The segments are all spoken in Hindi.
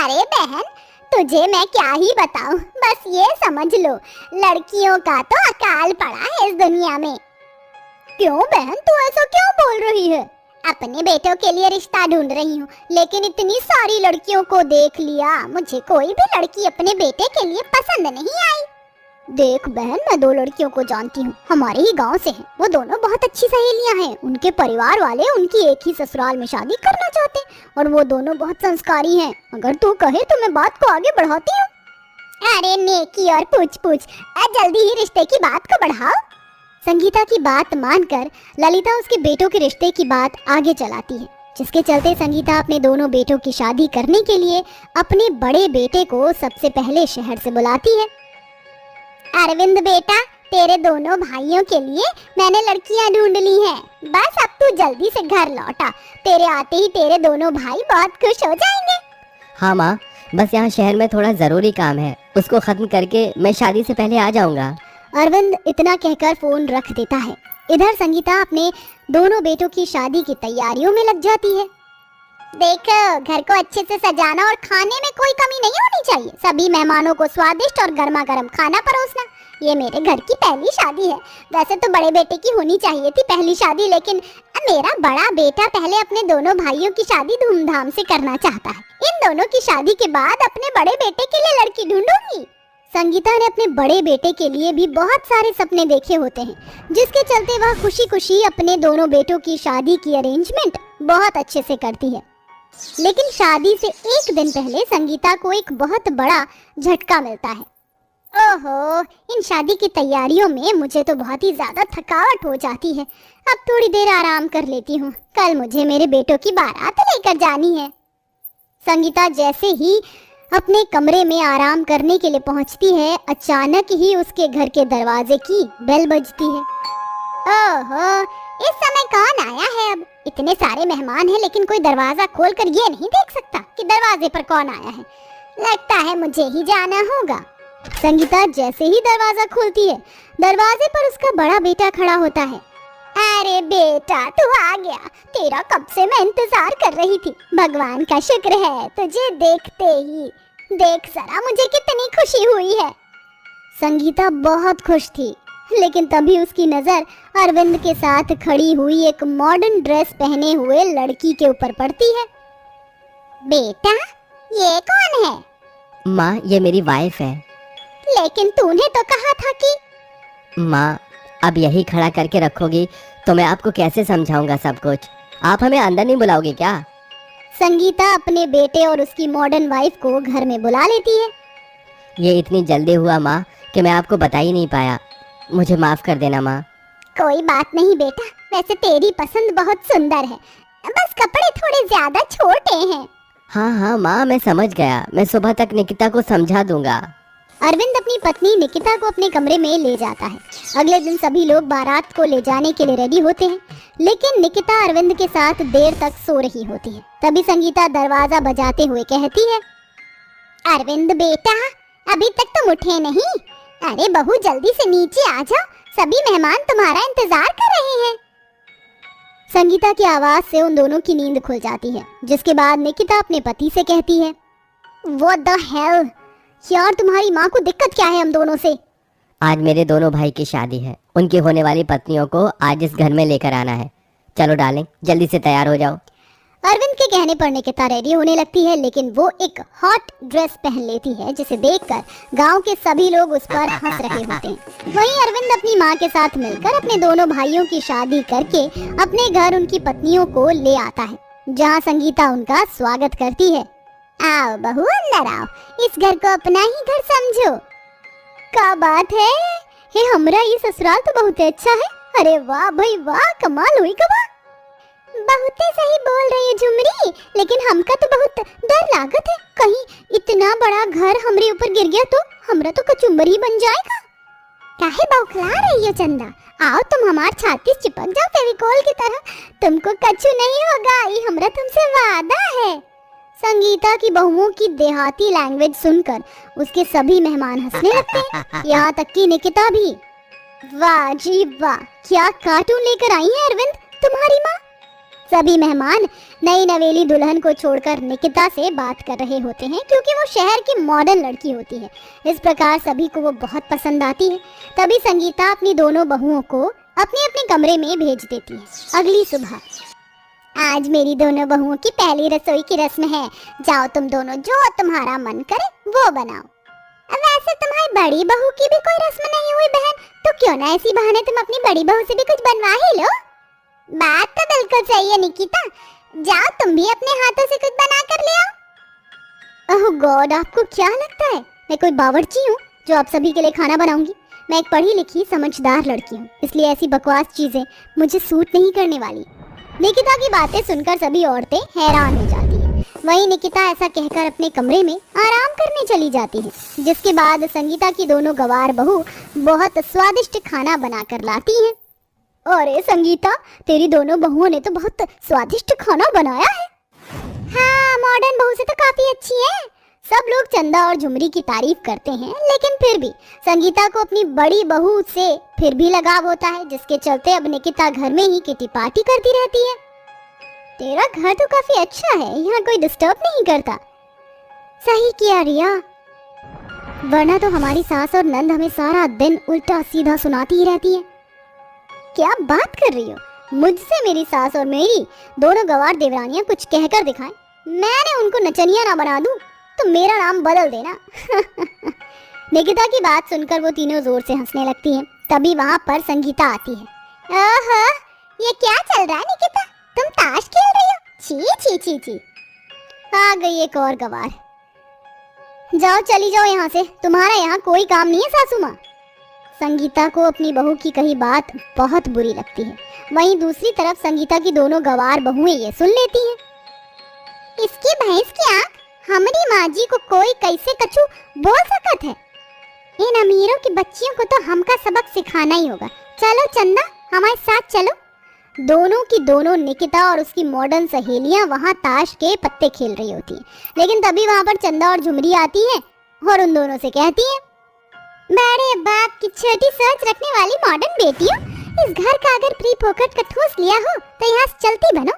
अरे बहन, तुझे मैं क्या ही बताऊं, बस ये समझ लो, लड़कियों का तो अकाल पड़ा है इस दुनिया में। क्यों बहन, तू ऐसा क्यों बोल रही है? अपने बेटों के लिए रिश्ता ढूंढ रही हूँ, लेकिन इतनी सारी लड़कियों को देख लिया, मुझे कोई भी लड़की अपने बेटे के लिए पसंद नहीं आई। देख बहन, मैं 2 लड़कियों को जानती हूँ, हमारे ही गांव से हैं। वो दोनों बहुत अच्छी सहेलियां हैं। उनके परिवार वाले उनकी एक ही ससुराल में शादी करना चाहते हैं और वो दोनों बहुत संस्कारी हैं। अगर तू कहे तो मैं बात को आगे बढ़ाती हूँ। अरे नेकी और पूछ पूछ, जल्दी ही रिश्ते की बात को बढ़ाओ। संगीता की बात मानकर ललिता उसके बेटों के रिश्ते की बात आगे चलाती है, जिसके चलते संगीता अपने दोनों बेटों की शादी करने के लिए अपने बड़े बेटे को सबसे पहले शहर से बुलाती है। अरविंद बेटा, तेरे दोनों भाइयों के लिए मैंने लड़कियां ढूंढ ली हैं। बस अब तू जल्दी से घर लौटा, तेरे आते ही तेरे दोनों भाई बहुत खुश हो जाएंगे। हाँ माँ, बस यहाँ शहर में थोड़ा जरूरी काम है, उसको खत्म करके मैं शादी से पहले आ जाऊंगा। अरविंद इतना कहकर फोन रख देता है। इधर संगीता अपने दोनों बेटों की शादी की तैयारियों में लग जाती है। देखो, घर को अच्छे से सजाना और खाने में कोई कमी नहीं होनी चाहिए। सभी मेहमानों को स्वादिष्ट और गर्मा गर्म खाना परोसना। ये मेरे घर की पहली शादी है। वैसे तो बड़े बेटे की होनी चाहिए थी पहली शादी, लेकिन मेरा बड़ा बेटा पहले अपने दोनों भाइयों की शादी धूमधाम से करना चाहता है। इन दोनों की शादी के बाद अपने बड़े बेटे के लिए लड़की ढूंढूंगी। संगीता ने अपने बड़े बेटे के लिए भी बहुत सारे सपने देखे होते हैं, जिसके चलते वह खुशी खुशी अपने दोनों बेटों की शादी की अरेंजमेंट बहुत अच्छे से करती है। लेकिन शादी से एक दिन पहले संगीता को एक बहुत बड़ा झटका मिलता है। ओहो, इन शादी की तैयारियों में मुझे तो बहुत ही ज्यादा थकावट हो जाती है। अब थोड़ी देर आराम कर लेती हूँ, कल मुझे मेरे बेटों की बारात लेकर जानी है। संगीता जैसे ही अपने कमरे में आराम करने के लिए पहुंचती है, अचानक ही उसके घर के दरवाजे की बेल बजती है। ओहो, इस समय कौन आया है? अब इतने सारे मेहमान हैं, लेकिन कोई दरवाजा खोलकर ये नहीं देख सकता कि दरवाजे पर कौन आया है। लगता है मुझे ही जाना होगा। संगीता जैसे ही दरवाजा खोलती है, दरवाजे पर उसका बड़ा बेटा खड़ा होता है। अरे बेटा, तू आ गया। तेरा कब से मैं इंतजार कर रही थी। भगवान का शुक्र है, तुझे देखते ही देख जरा मुझे कितनी खुशी हुई है। संगीता बहुत खुश थी, लेकिन तभी उसकी नजर अरविंद के साथ खड़ी हुई एक मॉडर्न ड्रेस पहने हुए लड़की के ऊपर पड़ती है। बेटा, ये कौन है? माँ, ये मेरी वाइफ है। लेकिन तूने तो कहा था कि... माँ, अब यही खड़ा करके रखोगी तो मैं आपको कैसे समझाऊंगा सब कुछ? आप हमें अंदर नहीं बुलाओगे क्या? संगीता अपने बेटे और उसकी मॉडर्न वाइफ को घर में बुला लेती है। ये इतनी जल्दी हुआ माँ कि मैं आपको बता ही नहीं पाया। मुझे माफ कर देना माँ। कोई बात नहीं बेटा, वैसे तेरी पसंद बहुत सुंदर है, बस कपड़े थोड़े ज्यादा छोटे हैं। हाँ हाँ माँ, मैं समझ गया। मैं सुबह तक निकिता को समझा दूंगा। अरविंद अपनी पत्नी निकिता को अपने कमरे में ले जाता है। अगले दिन सभी लोग बारात को ले जाने के लिए रेडी होते हैं, लेकिन निकिता अरविंद के साथ देर तक सो रही होती है। तभी संगीता दरवाजा बजाते हुए कहती है, अरविंद बेटा, अभी तक तुम उठे नहीं? अरे बहू, जल्दी से नीचे आ जाओ, सभी मेहमान तुम्हारा इंतजार कर रहे हैं। संगीता की आवाज से उन दोनों की नींद खुल जाती है, जिसके बाद निकिता अपने पति से कहती है, What the hell? यार, तुम्हारी माँ को दिक्कत क्या है हम दोनों से? आज मेरे दोनों भाई की शादी है, उनकी होने वाली पत्नियों को आज इस घर में लेकर आना है। चलो डार्लिंग, जल्दी से तैयार हो जाओ। अरविंद के कहने पर निकिता रेडी होने लगती है, लेकिन वो एक हॉट ड्रेस पहन लेती है, जिसे देखकर गांव के सभी लोग उस पर हंस रहे होते हैं। वहीं अरविंद अपनी माँ के साथ मिलकर अपने दोनों भाइयों की शादी करके अपने घर उनकी पत्नियों को ले आता है, जहाँ संगीता उनका स्वागत करती है। आओ बहू, अंदर आओ, इस घर को अपना ही घर समझो। क्या बात है, हे हमरा ये ससुराल तो बहुत अच्छा है। अरे वाह भाई वाह, कमाल हुई कमाल। बहुत सही बोल रही है झुमरी, लेकिन हमका तो बहुत डर लागत है, कहीं इतना बड़ा घर हमरे ऊपर गिर गया तो हमरा तो कचुम्बर ही बन जाएगा। काहे बौखला रही हो चंदा? आओ, तुम हमार छाती से चिपक जाओ फेविकोल की तरह, तुमको कछु नहीं होगा, ये हमरा तुमसे वादा है। संगीता की बहुओं की देहाती लैंग्वेज सुनकर उसके सभी मेहमान हंसने लगते हैं, यहाँ तक कि निकिता भी। वाह जी वाह, क्या कार्टून लेकर आई है अरविंद तुम्हारी माँ। सभी मेहमान नई नवेली दुल्हन को छोड़कर निकिता से बात कर रहे होते हैं क्योंकि वो शहर की मॉडर्न लड़की होती है। इस प्रकार सभी को वो बहुत पसंद आती है। तभी संगीता अपनी दोनों बहुओं को अपने अपने कमरे में भेज देती है। अगली सुबह आज मेरी दोनों बहुओं की पहली रसोई की रस्म है। जाओ तुम दोनों जो तुम्हारा मन करे वो बनाओ। वैसे तुम्हारी बड़ी बहू की भी कोई रस्म नहीं हुई बहन, तो क्यों ना ऐसी बहाने तुम अपनी बड़ी बहू से भी कुछ बनवा ही लो। बात तो बिल्कुल सही है निकिता, जाओ तुम भी अपने हाथों से कुछ बना कर ले आओ। ओह गॉड, आपको क्या लगता है मैं कोई बावर्ची हूँ जो आप सभी के लिए खाना बनाऊंगी? मैं एक पढ़ी लिखी समझदार लड़की हूँ, इसलिए ऐसी बकवास चीजें मुझे सूट नहीं करने वाली। निकिता की बातें सुनकर सभी औरतें हैरान हो जाती हैं। वहीं निकिता ऐसा कहकर अपने कमरे में आराम करने चली जाती है। जिसके बाद संगीता की दोनों गवार बहू बहुत स्वादिष्ट खाना बनाकर लाती हैं। अरे संगीता, तेरी दोनों बहुओं ने तो बहुत स्वादिष्ट खाना बनाया है। हाँ, मॉडर्न बहू से तो काफी अच्छी है। सब लोग चंदा और झुमरी की तारीफ करते हैं, लेकिन फिर भी संगीता को अपनी बड़ी बहू से फिर भी लगाव होता है, जिसके चलते अब निकिता घर में ही किटी पार्टी करती रहती है। तेरा घर तो काफी अच्छा है, यहाँ कोई डिस्टर्ब नहीं करता। सही किया रिया, वरना तो हमारी सास और नंद हमें सारा दिन उल्टा सीधा सुनाती ही रहती है। क्या बात कर रही हो? मुझसे मेरी सास और मेरी दोनों गवार देवरानियां कुछ कहकर दिखाएं, मैंने उनको नचनिया ना बना दूं तो मेरा नाम बदल देना। निकिता की बात सुनकर वो तीनों जोर से हंसने लगती हैं। तभी वहाँ पर संगीता आती है। ओहो, ये क्या चल रहा है निकिता? तुम ताश खेल रही हो? छी छी छी छी। आ गई एक और गवार। जाओ, चली जाओ यहाँ से, तुम्हारा यहाँ कोई काम नहीं है सासू माँ। संगीता को अपनी बहू की कही बात बहुत बुरी लगती है। वहीं दूसरी तरफ संगीता की दोनों गवार बहुएं ये सुन लेती हैं। इसकी भैंस की आंख, हमारी माँ जी को कोई कैसे कछु बोल सकत है? इन अमीरों की बच्चियों को तो हमका सबक सिखाना ही होगा। चलो चंदा, हमारे साथ चलो। दोनों की दोनों निकिता और उसकी मॉडर्न सहेलियां वहां ताश के पत्ते खेल रही होती हैं। लेकिन तभी वहां पर चंदा और झुमरी आती हैं और उन दोनों से कहती हैं, बड़े बाप की छोटी सोच रखने वाली मॉडर्न बेटियों, इस घर का अगर फ्री फोकट का ठूस लिया हो तो यहाँ से चलती बनो।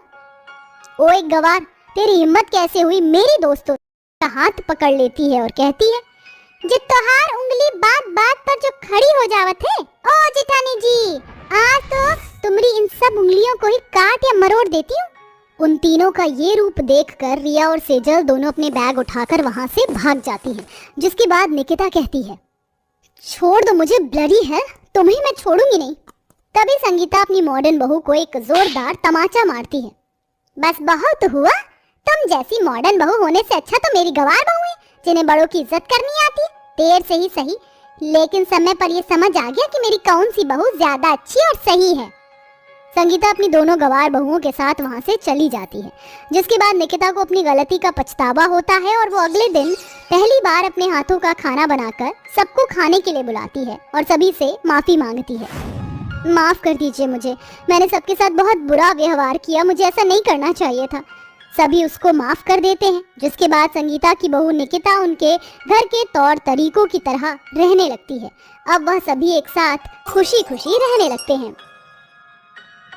ओ एक गवार, तेरी हिम्मत कैसे हुई मेरी दोस्तों का हाथ पकड़ लेती है और कहती है, जे तोहार उंगली बात बात पर जो खड़ी हो जावत है, ओ जेठानी जी, आज तो तुमरी इन सब उंगलियों को ही काट या मरोड़ देती हूँ। उन तीनों का ये रूप देखकर रिया और सेजल दोनों अपने बैग उठाकर वहां से भाग जाती हैं। जिसके बाद निकिता कहती है, छोड़ दो मुझे ब्लडी है, तुम्हें मैं छोड़ूंगी नहीं। तभी संगीता अपनी मॉडर्न बहू को एक जोरदार तमाचा मारती है। बस बहुत हुआ, तुम जैसी मॉडर्न बहू होने से अच्छा तो मेरी गवार बहू है, जिन्हें बड़ों की इज्जत करनी आती है। देर से ही सही, लेकिन समय पर यह समझ आ गया कि मेरी कौन सी बहू ज्यादा अच्छी और सही है। संगीता अपनी दोनों गवार बहुओं के साथ वहां से चली जाती है। जिसके बाद निकिता को अपनी गलती का पछतावा होता है और वो अगले दिन पहली बार अपने हाथों का खाना बनाकर सबको खाने के लिए बुलाती है और सभी से माफी मांगती है। माफ कर दीजिए मुझे, मैंने सबके साथ बहुत बुरा व्यवहार किया, मुझे ऐसा नहीं करना चाहिए था। सभी उसको माफ कर देते हैं। जिसके बाद संगीता की बहू निकिता उनके घर के तौर तरीकों की तरह रहने लगती है। अब वह सभी एक साथ खुशी खुशी रहने लगते हैं।